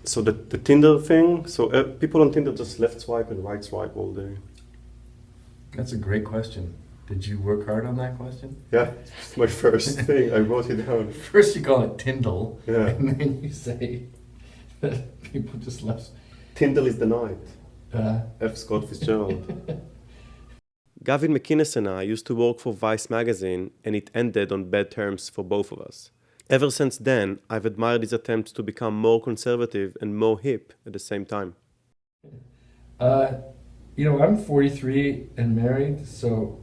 So the Tinder thing, so people on Tinder just left swipe and right swipe all day. That's a great question. Did you work hard on that question? Yeah, it's my first thing. I wrote it down. First you call it Tyndall, Yeah. and then you say that people just left. Tyndall is the night. F. Scott Fitzgerald. Gavin McInnes and I used to work for Vice magazine, and it ended on bad terms for both of us. Ever since then, I've admired his attempts to become more conservative and more hip at the same time. I'm 43 and married, so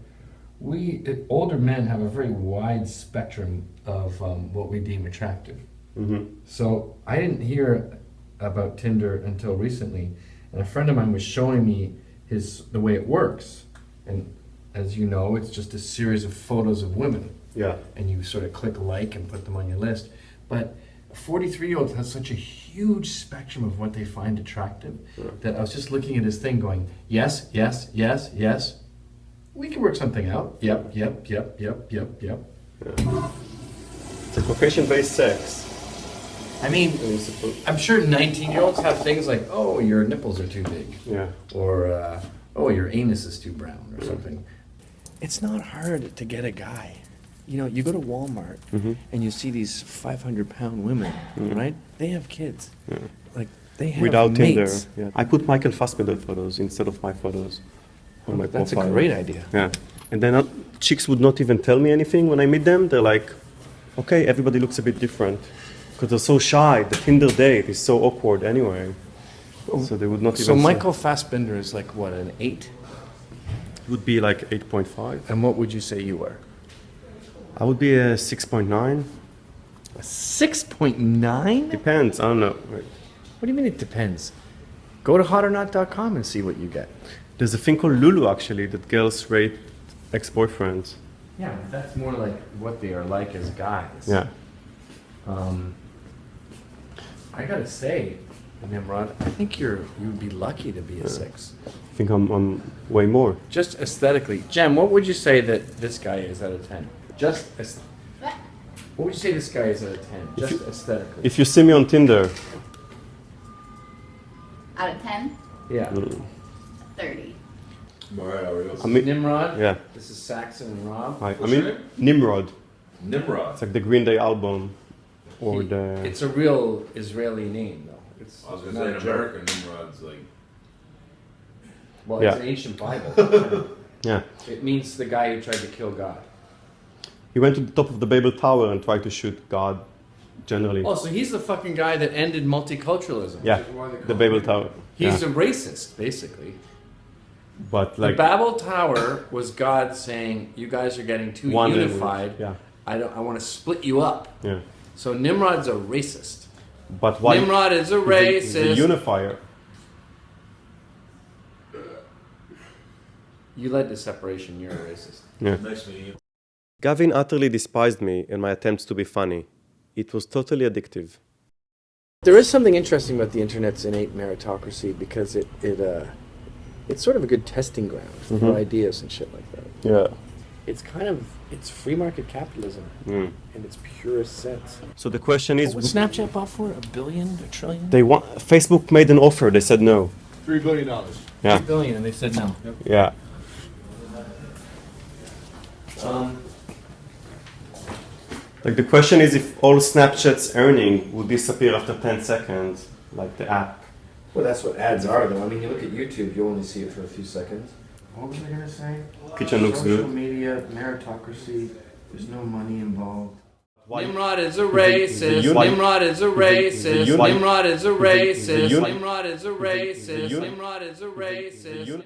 older men have a very wide spectrum of what we deem attractive. Mm-hmm. So I didn't hear about Tinder until recently, and a friend of mine was showing me the way it works. And as you know, it's just a series of photos of women. Yeah. And you sort of click like and put them on your list. But a 43-year-old has such a huge spectrum of what they find attractive that I was just looking at his thing going, yes, yes, yes, yes. We can work something out. Yep. Yeah. It's a Caucasian-based sex. I mean, I'm sure 19-year-olds have things like, oh, your nipples are too big. Yeah. Or, oh, your anus is too brown or something. It's not hard to get a guy. You know, you go to Walmart and you see these 500-pound women, right? They have kids. Yeah. Like, they have Without mates. Tinder. Yeah. I put Michael Fassbender photos instead of my photos on my That's profile. a great idea. Yeah. And then chicks would not even tell me anything when I meet them. They're like, okay, everybody looks a bit different. Because they're so shy. The Tinder date is so awkward anyway. So they would not even So say. Michael Fassbender is like, what, an 8? It would be like 8.5. And what would you say you were? I would be a 6.9. A 6.9? Depends. I don't know. Wait. What do you mean it depends? Go to hotornot.com and see what you get. There's a thing called Lulu, actually, that girls rate ex-boyfriends. Yeah, but that's more like what they are like as guys. Yeah. I gotta say, Nimrod, I think you'd be lucky to be a 6. I think I'm way more. Just aesthetically. Jem, what would you say that this guy is out of 10? What would you say this guy is out of 10? Just aesthetically. If you see me on Tinder, Out of 10? Yeah. 30. I mean, Nimrod. yeah. This is Saxon and Rob. I mean, Nimrod. Nimrod. It's like the Green Day album, or the. It's a real Israeli name, though. It's I was gonna not say a in joke. America, Nimrod's like. Well, Yeah. it's an ancient Bible. Yeah. It means the guy who tried to kill God. He went to the top of the Babel Tower and tried to shoot God, generally. Oh, so he's the fucking guy that ended multiculturalism. Yeah, the Babel Tower. He's Yeah. a racist, basically. But The like Babel Tower was God saying, "You guys are getting too one unified. Yeah, I want to split you up." yeah. So Nimrod's a racist. But why? Nimrod is a he's a racist. unifier. You led to separation. You're a racist. Yeah. Nice meeting you. Gavin utterly despised me and my attempts to be funny. It was totally addictive. There is something interesting about the internet's innate meritocracy because it's sort of a good testing ground for ideas and shit like that. Yeah. It's free market capitalism in its purest sense. So the question is, What's Snapchat bought for? $1 billion, $1 trillion? Facebook made an offer. They said no. $3 billion. Yeah. $1 billion, and they said no. Yeah. Like the question is if all Snapchat's earning would disappear after 10 seconds, like the app. Well, that's what ads are, though. I mean, you look at YouTube, you only see it for a few seconds. What was I going to say? Kitchen looks Social good. media, meritocracy, there's no money involved. Why- Nimrod is a Is racist. the uni- Nimrod is a is the racist. uni- Nimrod is a is the racist. uni- Nimrod is a is the racist. uni- Nimrod is a is the racist. uni-